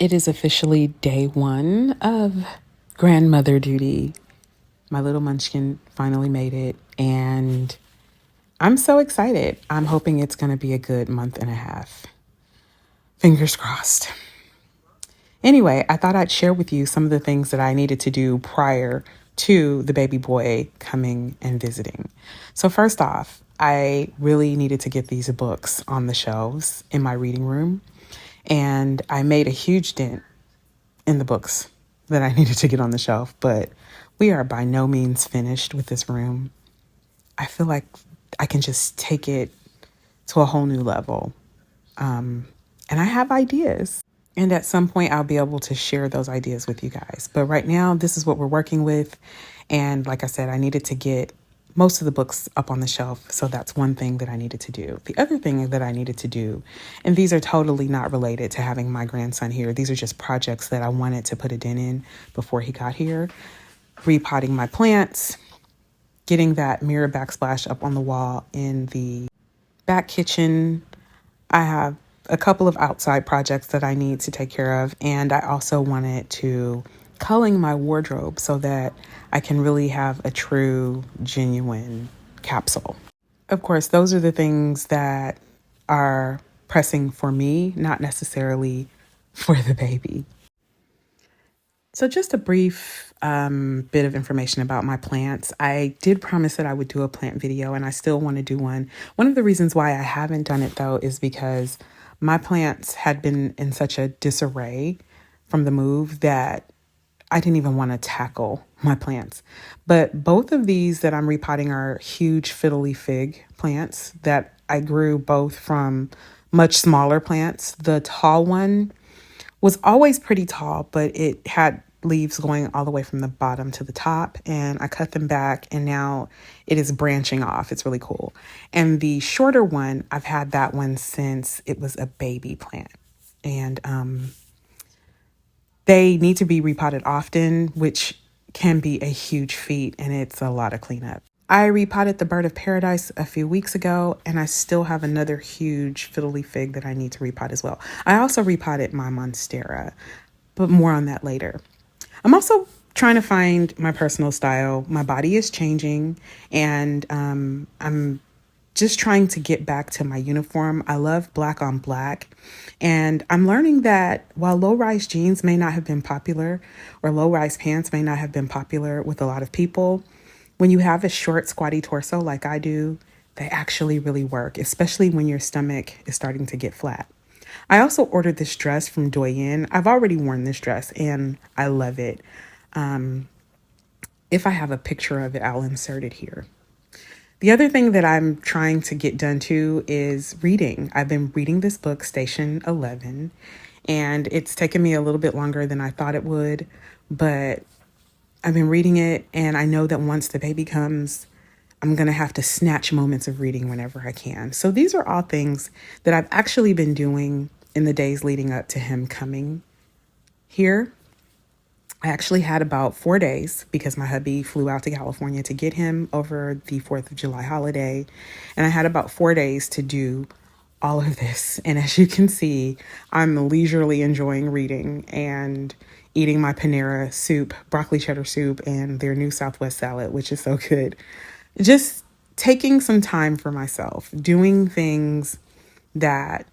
It is officially day one of grandmother duty. My little munchkin finally made it, and I'm so excited. I'm hoping it's going to be a good month and a half. Fingers crossed. Anyway, I thought I'd share with you some of the things that I needed to do prior to the baby boy coming and visiting. So first off, I really needed to get these books on the shelves in my reading room, and I made a huge dent in the books that I needed to get on the shelf, but we are by no means finished with this room. I feel like I can just take it to a whole new level. And I have ideas. And at some point, I'll be able to share those ideas with you guys. But right now, this is what we're working with. And like I said, I needed to get most of the books up on the shelf. So that's one thing that I needed to do. The other thing that I needed to do, and these are totally not related to having my grandson here. These are just projects that I wanted to put a dent in before he got here. Repotting my plants, getting that mirror backsplash up on the wall in the back kitchen. I have a couple of outside projects that I need to take care of. And I also wanted to culling my wardrobe so that I can really have a true, genuine capsule. Of course, those are the things that are pressing for me, not necessarily for the baby. So just a brief bit of information about my plants. I did promise that I would do a plant video, and I still want to do one. One of the reasons why I haven't done it, though, is because my plants had been in such a disarray from the move that I didn't even want to tackle my plants. But both of these that I'm repotting are huge fiddly fig plants that I grew both from much smaller plants. The tall one was always pretty tall, but it had leaves going all the way from the bottom to the top, and I cut them back, and now it is branching off. It's really cool. And the shorter one, I've had that one since it was a baby plant, and they need to be repotted often, which can be a huge feat, and it's a lot of cleanup. I repotted the bird of paradise a few weeks ago, and I still have another huge fiddly fig that I need to repot as well. I also repotted my monstera, but more on that later. I'm also trying to find my personal style. My body is changing, and I'm just trying to get back to my uniform. I love black on black, and I'm learning that while low-rise jeans may not have been popular, or low-rise pants may not have been popular with a lot of people, when you have a short, squatty torso like I do, they actually really work, especially when your stomach is starting to get flat. I also ordered this dress from Douyin. I've already worn this dress, and I love it. If I have a picture of it, I'll insert it here. The other thing that I'm trying to get done too is reading. I've been reading this book, Station 11, and it's taken me a little bit longer than I thought it would, but I've been reading it, and I know that once the baby comes, I'm going to have to snatch moments of reading whenever I can. So these are all things that I've actually been doing in the days leading up to him coming here. I actually had about 4 days because my hubby flew out to California to get him over the 4th of July holiday. And I had about 4 days to do all of this. And as you can see, I'm leisurely enjoying reading and eating my Panera soup, broccoli cheddar soup, and their new Southwest salad, which is so good. Just taking some time for myself, doing things that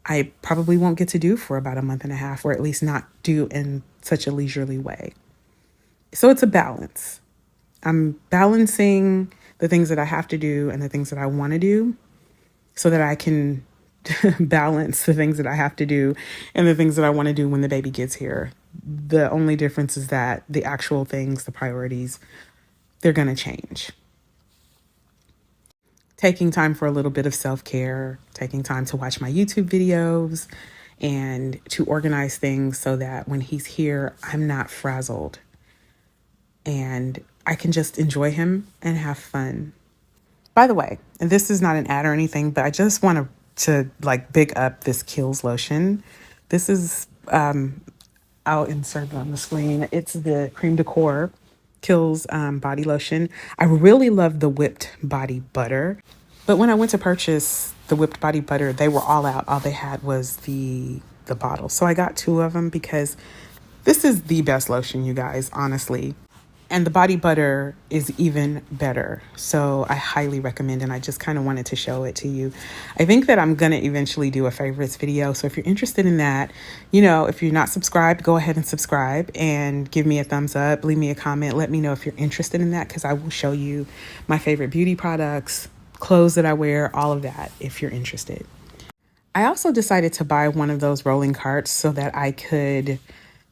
I probably won't get to do for about a month and a half, or at least not do in such a leisurely way. So it's a balance. I'm balancing the things that I have to do and the things that I want to do so that I can balance the things that I have to do and the things that I want to do when the baby gets here. The only difference is that the actual things, the priorities, they're going to change. Taking time for a little bit of self-care, taking time to watch my YouTube videos and to organize things so that when he's here, I'm not frazzled and I can just enjoy him and have fun. By the way, and this is not an ad or anything, but I just want to big up this Kiehl's lotion. This is, I'll insert it on the screen. It's the Creme de Corps Kiehl's body lotion. I really love the whipped body butter. But when I went to purchase the whipped body butter, they were all out. All they had was the the bottle. So I got 2 of them because this is the best lotion, you guys, honestly. And the body butter is even better. So I highly recommend, and I just kind of wanted to show it to you. I think that I'm going to eventually do a favorites video. So if you're interested in that, if you're not subscribed, go ahead and subscribe and give me a thumbs up, leave me a comment. Let me know if you're interested in that, because I will show you my favorite beauty products, clothes that I wear, all of that if you're interested. I also decided to buy one of those rolling carts so that I could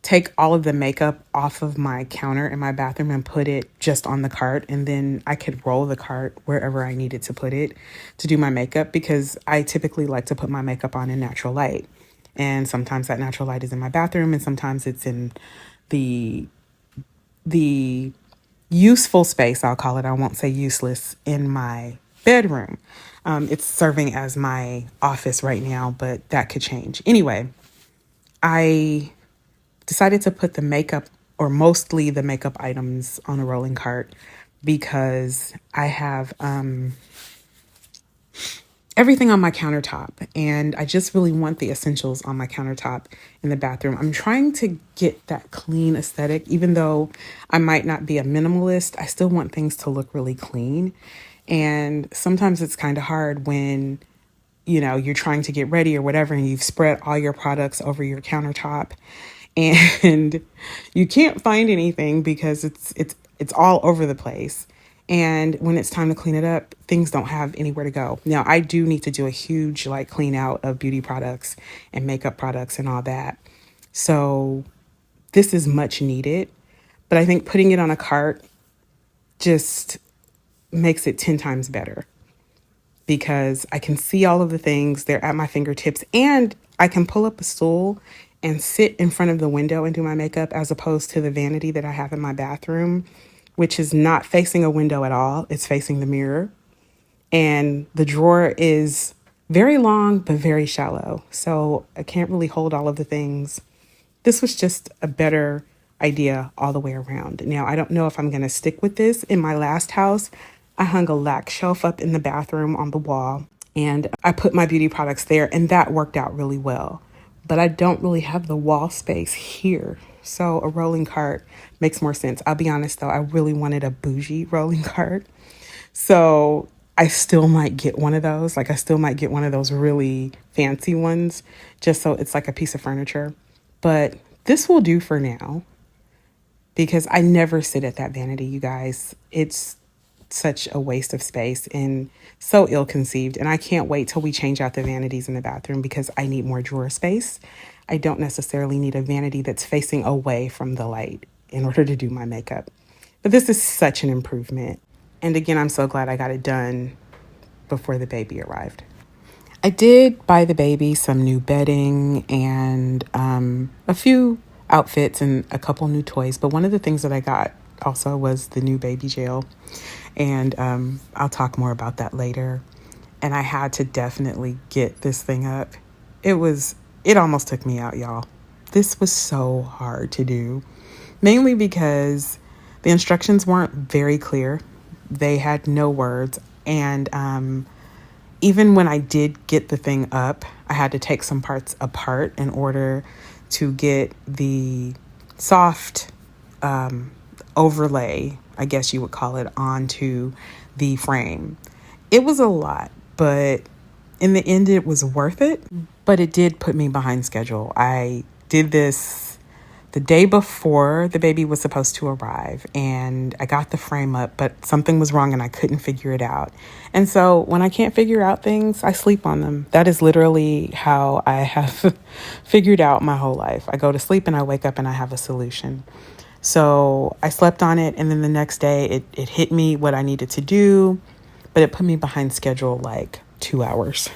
take all of the makeup off of my counter in my bathroom and put it just on the cart. And then I could roll the cart wherever I needed to put it to do my makeup, because I typically like to put my makeup on in natural light. And sometimes that natural light is in my bathroom, and sometimes it's in the useful space, I'll call it. I won't say useless, in my bedroom. It's serving as my office right now, but that could change. Anyway, I decided to put the makeup, or mostly the makeup items, on a rolling cart because I have everything on my countertop, and I just really want the essentials on my countertop in the bathroom. I'm trying to get that clean aesthetic. Even though I might not be a minimalist, I still want things to look really clean. And sometimes it's kind of hard when you're trying to get ready or whatever, and you've spread all your products over your countertop and you can't find anything because it's all over the place. And when it's time to clean it up, things don't have anywhere to go. Now, I do need to do a huge clean out of beauty products and makeup products and all that. So this is much needed, but I think putting it on a cart just makes it 10 times better, because I can see all of the things. They're at my fingertips, and I can pull up a stool and sit in front of the window and do my makeup, as opposed to the vanity that I have in my bathroom, which is not facing a window at all. It's facing the mirror. And the drawer is very long, but very shallow. So I can't really hold all of the things. This was just a better idea all the way around. Now, I don't know if I'm going to stick with this. In my last house, I hung a lac shelf up in the bathroom on the wall, and I put my beauty products there, and that worked out really well. But I don't really have the wall space here. So a rolling cart makes more sense. I'll be honest though, I really wanted a bougie rolling cart. So I still might get one of those. I still might get one of those really fancy ones, just so it's like a piece of furniture. But this will do for now, because I never sit at that vanity, you guys. It's such a waste of space and so ill-conceived. And I can't wait till we change out the vanities in the bathroom, because I need more drawer space. I don't necessarily need a vanity that's facing away from the light in order to do my makeup. But this is such an improvement. And again, I'm so glad I got it done before the baby arrived. I did buy the baby some new bedding and a few outfits and a couple new toys. But one of the things that I got also was the new baby jail. And I'll talk more about that later. And I had to definitely get this thing up. It almost took me out, y'all. This was so hard to do, mainly because the instructions weren't very clear. They had no words. And even when I did get the thing up, I had to take some parts apart in order to get the soft overlay, I guess you would call it, onto the frame. It was a lot, but in the end, it was worth it. But it did put me behind schedule. I did this the day before the baby was supposed to arrive, and I got the frame up, but something was wrong and I couldn't figure it out. And so when I can't figure out things, I sleep on them. That is literally how I have figured out my whole life. I go to sleep and I wake up and I have a solution. So I slept on it, and then the next day it hit me what I needed to do, but it put me behind schedule 2 hours.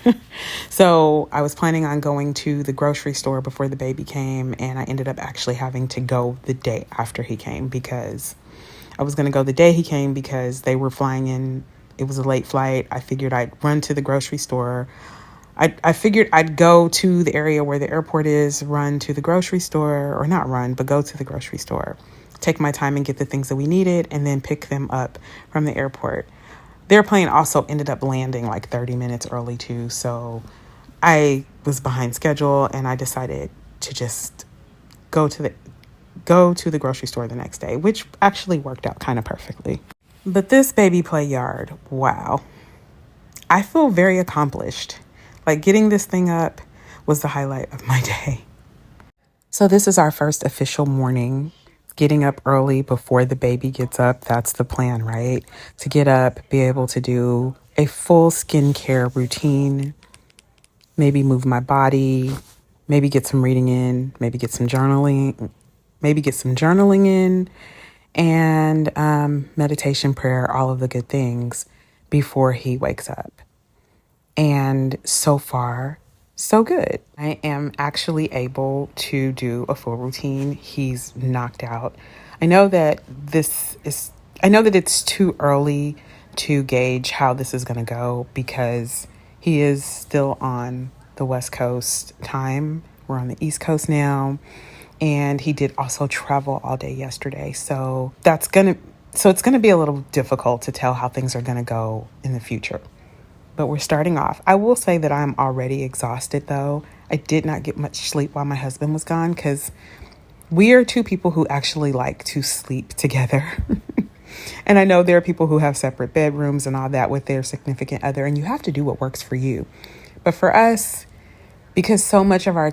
So I was planning on going to the grocery store before the baby came, and I ended up actually having to go the day after he came, because I was going to go the day he came because they were flying in. It was a late flight. I figured I'd run to the grocery store. I figured I'd go to the area where the airport is, run to the grocery store, or not run, but go to the grocery store, take my time and get the things that we needed, and then pick them up from the airport. The airplane also ended up landing 30 minutes early too. So I was behind schedule, and I decided to just go to the grocery store the next day, which actually worked out kind of perfectly. But this baby play yard, wow. I feel very accomplished. Like, getting this thing up was the highlight of my day. So this is our first official morning. Getting up early before the baby gets up, that's the plan, right? To get up, be able to do a full skincare routine, maybe move my body, maybe get some reading in, maybe get some journaling in, and meditation, prayer, all of the good things before he wakes up. And so far, so good. I am actually able to do a full routine. He's knocked out. I know that it's too early to gauge how this is going to go because he is still on the West Coast time. We're on the East Coast now. And he did also travel all day yesterday. So it's going to be a little difficult to tell how things are going to go in the future. But we're starting off. I will say that I'm already exhausted, though. I did not get much sleep while my husband was gone because we are two people who actually like to sleep together. And I know there are people who have separate bedrooms and all that with their significant other, and you have to do what works for you. But for us, because so much of the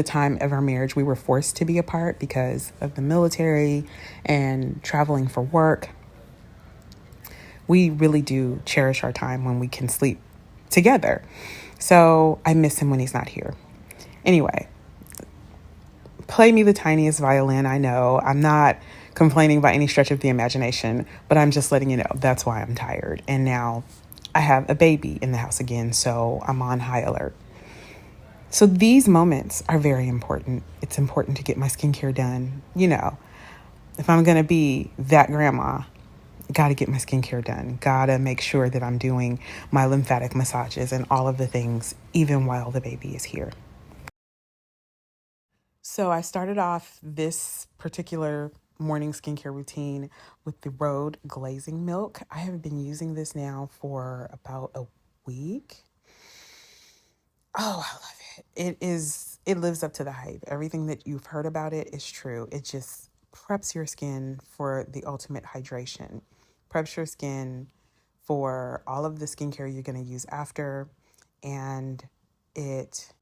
time of our marriage, we were forced to be apart because of the military and traveling for work. We really do cherish our time when we can sleep together. So I miss him when he's not here. Anyway, play me the tiniest violin. I know I'm not complaining by any stretch of the imagination, but I'm just letting you know that's why I'm tired. And now I have a baby in the house again, so I'm on high alert. So these moments are very important. It's important to get my skincare done. You know, if I'm going to be that grandma, got to get my skincare done. Got to make sure that I'm doing my lymphatic massages and all of the things, even while the baby is here. So I started off this particular morning skincare routine with the Rhode glazing milk. I have been using this now for about a week. Oh, I love it. It lives up to the hype. Everything that you've heard about it is true. It just preps your skin for the ultimate hydration, preps your skin for all of the skincare you're going to use after, and it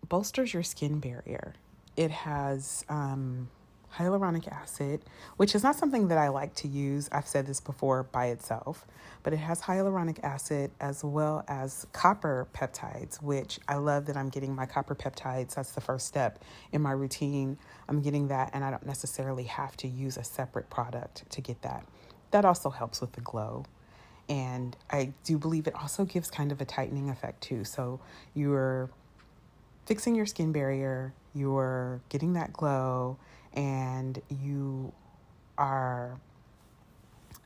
bolsters your skin barrier. It has hyaluronic acid, which is not something that I like to use. I've said this before by itself, but it has hyaluronic acid as well as copper peptides, which I love that I'm getting my copper peptides. That's the first step in my routine. I'm getting that, and I don't necessarily have to use a separate product to get that. That also helps with the glow. And I do believe it also gives kind of a tightening effect too. So you're fixing your skin barrier, you're getting that glow, and you are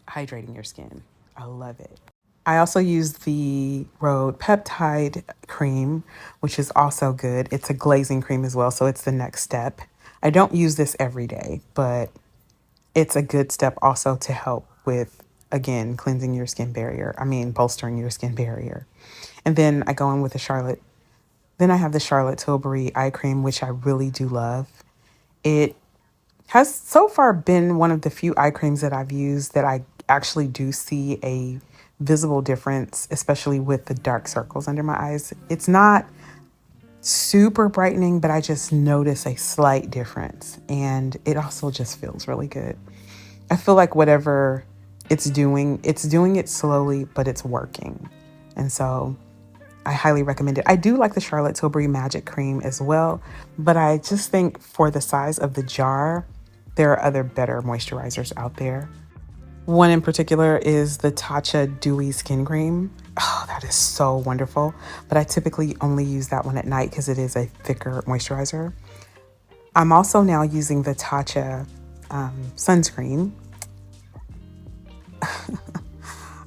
hydrating your skin. I love it. I also use the Rhode Peptide Cream, which is also good. It's a glazing cream as well, so it's the next step. I don't use this every day, but it's a good step also to help with, again, bolstering your skin barrier. And then I go in with Then I have the Charlotte Tilbury eye cream, which I really do love. It has so far been one of the few eye creams that I've used that I actually do see a visible difference, especially with the dark circles under my eyes. It's not super brightening, but I just notice a slight difference. And it also just feels really good. I feel like whatever it's doing it slowly, but it's working. And so I highly recommend it. I do like the Charlotte Tilbury Magic Cream as well, but I just think for the size of the jar, there are other better moisturizers out there. One in particular is the Tatcha Dewy Skin Cream. Oh, that is so wonderful. But I typically only use that one at night because it is a thicker moisturizer. I'm also now using the Tatcha sunscreen.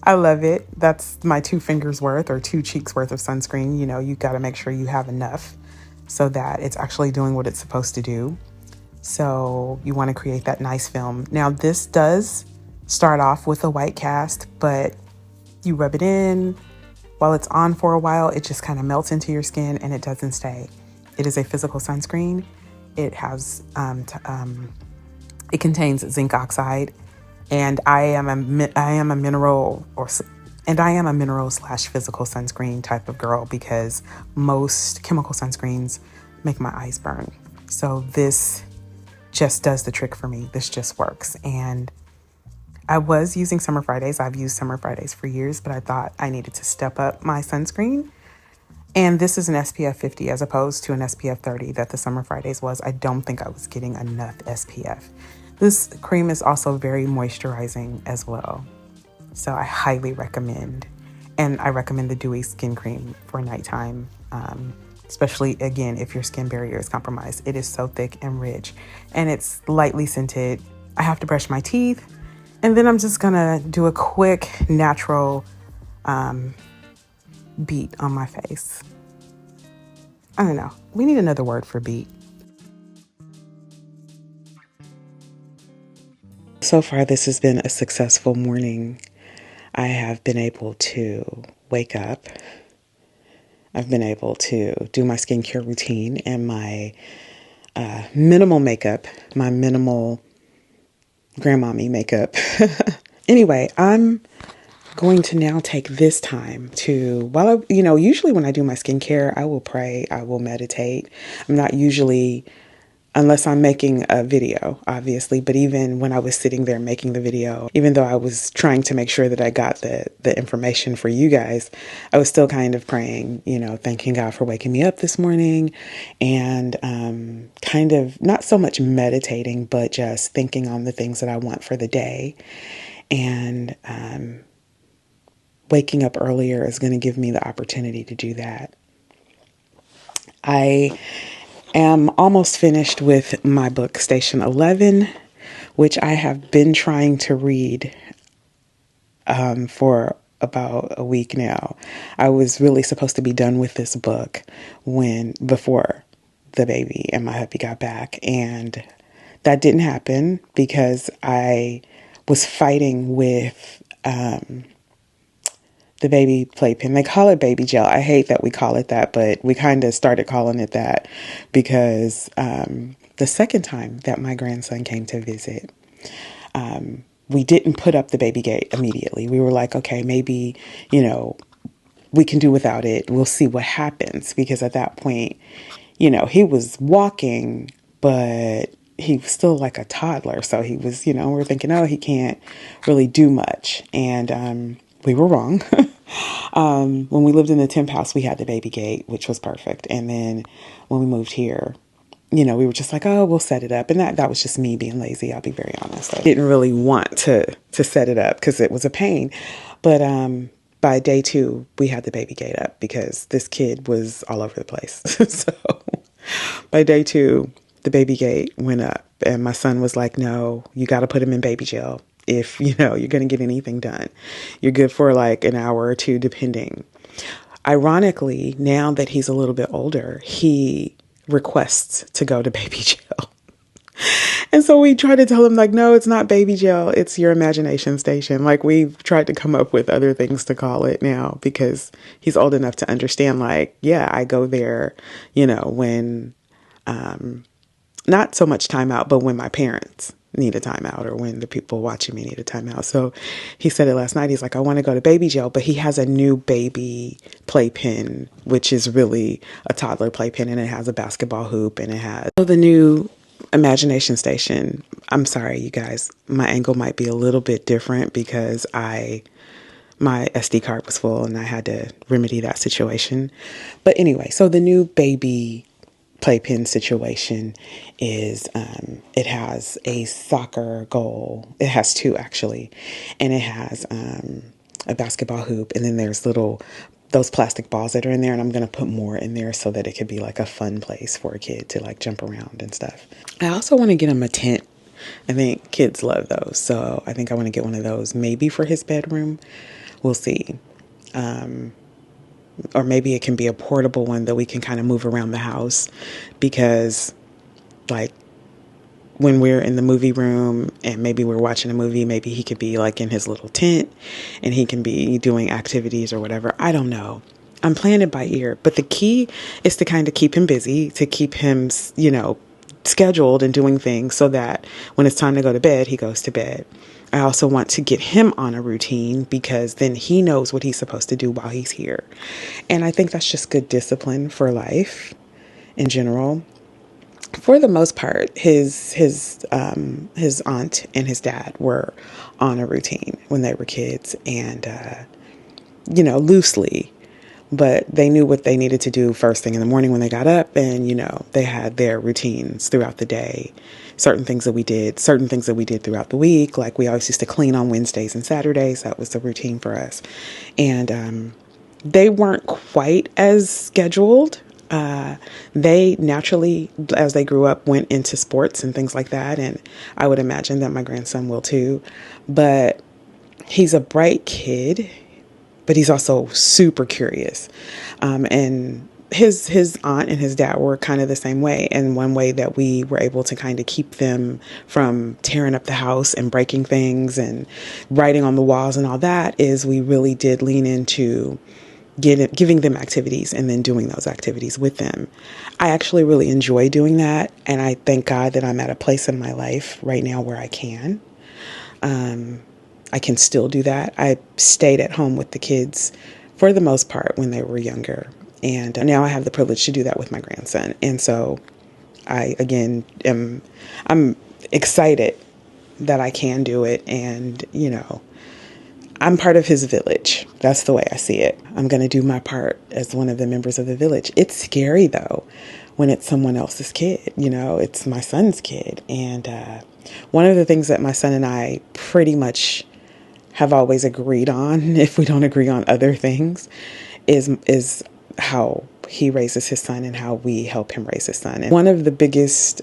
I love it. That's my 2 fingers worth or 2 cheeks worth of sunscreen. You know, you got to make sure you have enough so that it's actually doing what it's supposed to do. So you want to create that nice film. Now, this does start off with a white cast, but you rub it in while it's on for a while, it just kind of melts into your skin and it doesn't stay. It is a physical sunscreen. It has it contains zinc oxide, and I am a mineral slash physical sunscreen type of girl, because most chemical sunscreens make my eyes burn. So this just does the trick for me. This just works. And I was using Summer Fridays. I've used Summer Fridays for years, but I thought I needed to step up my sunscreen. And this is an SPF 50 as opposed to an SPF 30 that the Summer Fridays was. I don't think I was getting enough SPF. This cream is also very moisturizing as well. So I highly recommend. And I recommend the Dewy Skin Cream for nighttime, especially, again, if your skin barrier is compromised. It is so thick and rich, and it's lightly scented. I have to brush my teeth, and then I'm just going to do a quick natural beat on my face. I don't know. We need another word for beat. So far, this has been a successful morning. I have been able to wake up. I've been able to do my skincare routine and my minimal makeup, my minimal grandmommy makeup. Anyway, I'm going to now take this time to, usually when I do my skincare, I will pray, I will meditate. I'm not usually, unless I'm making a video, obviously, but even when I was sitting there making the video, even though I was trying to make sure that I got the information for you guys, I was still kind of praying, thanking God for waking me up this morning, and kind of not so much meditating, but just thinking on the things that I want for the day. And waking up earlier is going to give me the opportunity to do that. I am almost finished with my book, Station 11, which I have been trying to read for about a week now. I was really supposed to be done with this book before the baby and my hubby got back, and that didn't happen because I was fighting with the baby playpen. They call it baby gel. I hate that we call it that, but we kind of started calling it that because the second time that my grandson came to visit, we didn't put up the baby gate immediately. We were like, okay, maybe, we can do without it. We'll see what happens. Because at that point, he was walking, but he was still like a toddler. So he was, we're thinking, oh, he can't really do much. And we were wrong. When we lived in the temp house, we had the baby gate, which was perfect. And then when we moved here, we were just like, oh, we'll set it up. And that was just me being lazy. I'll be very honest. I didn't really want to set it up because it was a pain. But by day 2, we had the baby gate up because this kid was all over the place. So by day 2, the baby gate went up, and my son was like, no, you got to put him in baby jail. If, you're going to get anything done, you're good for like an hour or two, depending. Ironically, now that he's a little bit older, he requests to go to baby jail. And so we try to tell him, like, no, it's not baby jail. It's your imagination station. Like, we've tried to come up with other things to call it now because he's old enough to understand, like, yeah, I go there, when, not so much timeout, but when my parents need a timeout or when the people watching me need a timeout. So he said it last night. He's like, I want to go to baby jail, but he has a new baby playpen, which is really a toddler playpen, and it has a basketball hoop, and it has the new imagination station. I'm sorry, you guys, my angle might be a little bit different because my SD card was full and I had to remedy that situation. But anyway, so the new baby playpen situation is it has a soccer goal. It has 2 actually, and it has a basketball hoop, and then there's those plastic balls that are in there, and I'm going to put more in there so that it could be like a fun place for a kid to like jump around and stuff. I also want to get him a tent. I think kids love those, so I think I want to get one of those, maybe for his bedroom. We'll see. Or maybe it can be a portable one that we can kind of move around the house, because like when we're in the movie room and maybe we're watching a movie, maybe he could be like in his little tent and he can be doing activities or whatever. I don't know. I'm playing it by ear, but the key is to kind of keep him busy, to keep him, scheduled and doing things so that when it's time to go to bed, he goes to bed. I also want to get him on a routine because then he knows what he's supposed to do while he's here. And I think that's just good discipline for life in general. For the most part, his aunt and his dad were on a routine when they were kids, and loosely, but they knew what they needed to do first thing in the morning when they got up, and they had their routines throughout the day. Certain things that we did, throughout the week. Like we always used to clean on Wednesdays and Saturdays. That was the routine for us, and they weren't quite as scheduled. They naturally, as they grew up, went into sports and things like that. And I would imagine that my grandson will too. But he's a bright kid, but he's also super curious. And his aunt and his dad were kind of the same way. And one way that we were able to kind of keep them from tearing up the house and breaking things and writing on the walls and all that is we really did lean into giving them activities and then doing those activities with them. I actually really enjoy doing that. And I thank God that I'm at a place in my life right now where I can. I can still do that. I stayed at home with the kids for the most part when they were younger. And now I have the privilege to do that with my grandson. And so I, again, I'm excited that I can do it. And, I'm part of his village. That's the way I see it. I'm going to do my part as one of the members of the village. It's scary, though, when it's someone else's kid. It's my son's kid. And one of the things that my son and I pretty much have always agreed on, if we don't agree on other things, is how he raises his son and how we help him raise his son. And one of the biggest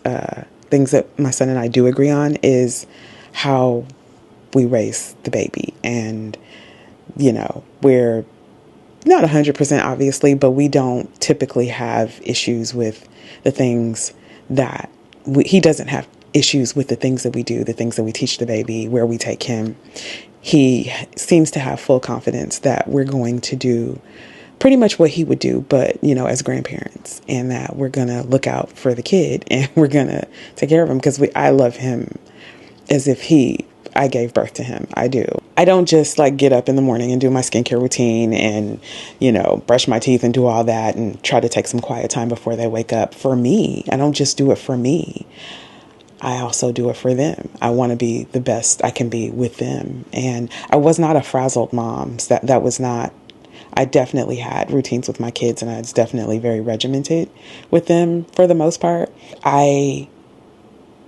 things that my son and I do agree on is how we raise the baby. And, we're not 100% obviously, but we don't typically have issues with the things that he doesn't have issues with the things that we do, the things that we teach the baby, where we take him. He seems to have full confidence that we're going to do pretty much what he would do, but, as grandparents, and that we're going to look out for the kid and we're going to take care of him because I love him as if I gave birth to him. I do. I don't just get up in the morning and do my skincare routine and, brush my teeth and do all that and try to take some quiet time before they wake up. For me, I don't just do it for me. I also do it for them. I want to be the best I can be with them. And I was not a frazzled mom. That was not, I definitely had routines with my kids and I was definitely very regimented with them for the most part. I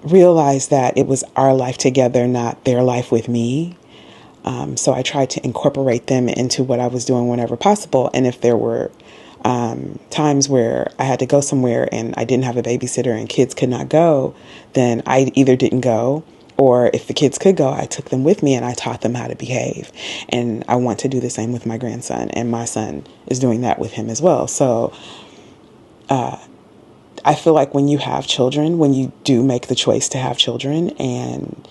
realized that it was our life together, not their life with me. So I tried to incorporate them into what I was doing whenever possible. And if there were times where I had to go somewhere and I didn't have a babysitter and kids could not go, then I either didn't go, or if the kids could go, I took them with me and I taught them how to behave. And I want to do the same with my grandson, and my son is doing that with him as well. So I feel like when you have children, when you do make the choice to have children and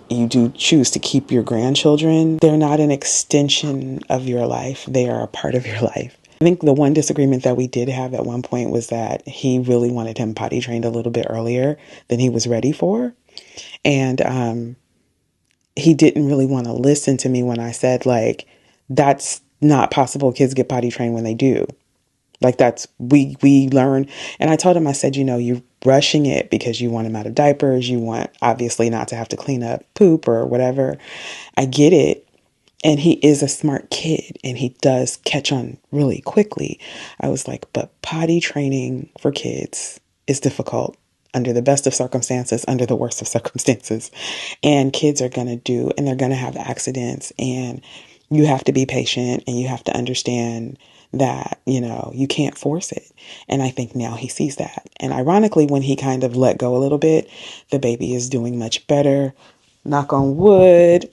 you do choose to keep your grandchildren, they're not an extension of your life. They are a part of your life. I think the one disagreement that we did have at one point was that he really wanted him potty trained a little bit earlier than he was ready for. And he didn't really want to listen to me when I said, that's not possible. Kids get potty trained when they do. That's, we learn. And I told him, I said, you're rushing it because you want him out of diapers. You want, obviously, not to have to clean up poop or whatever. I get it. And he is a smart kid and he does catch on really quickly. I was like, but potty training for kids is difficult under the best of circumstances, under the worst of circumstances. And kids are going to do, and they're going to have accidents, and you have to be patient and you have to understand that, you can't force it. And I think now he sees that. And ironically, when he kind of let go a little bit, the baby is doing much better. Knock on wood,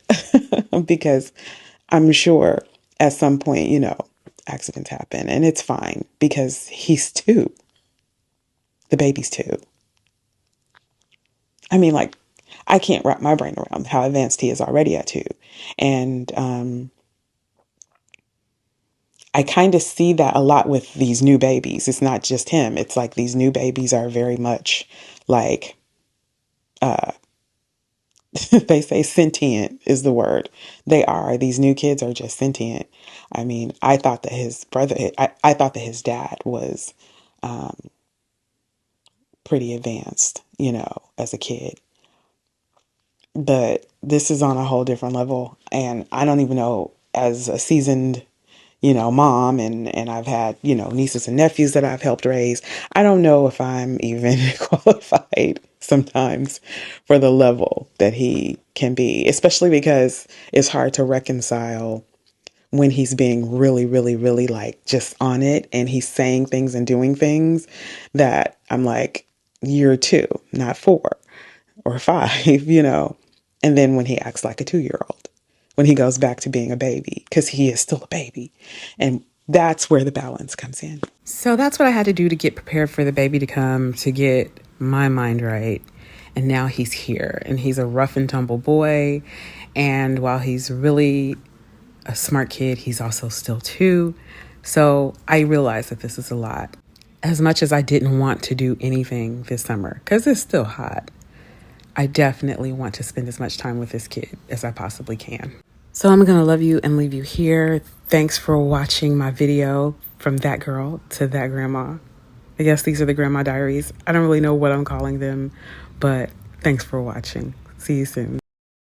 because I'm sure at some point, accidents happen and it's fine because he's two. The baby's two. I mean, like, I can't wrap my brain around how advanced he is already at 2. And I kind of see that a lot with these new babies. It's not just him. It's like these new babies are very much like, they say sentient is the word. They are. These new kids are just sentient. I mean, I thought that his brother, I thought that his dad was pretty advanced, you know, as a kid. But this is on a whole different level. And I don't even know, as a seasoned, you know, mom, and I've had, you know, nieces and nephews that I've helped raise, I don't know if I'm even qualified sometimes for the level that he can be, especially because it's hard to reconcile when he's being really, really, really like just on it, and he's saying things and doing things that I'm like, you're 2, not 4 or 5, you know. And then when he acts like a 2-year-old, when he goes back to being a baby, because he is still a baby. And that's where the balance comes in. So that's what I had to do to get prepared for the baby to come, to get my mind right. And now he's here, and he's a rough and tumble boy. And while he's really a smart kid, he's also still 2. So I realized that this is a lot. As much as I didn't want to do anything this summer, because it's still hot, I definitely want to spend as much time with this kid as I possibly can. So I'm going to love you and leave you here. Thanks for watching my video, From That Girl to That Grandma. I guess these are the grandma diaries. I don't really know what I'm calling them, but thanks for watching. See you soon.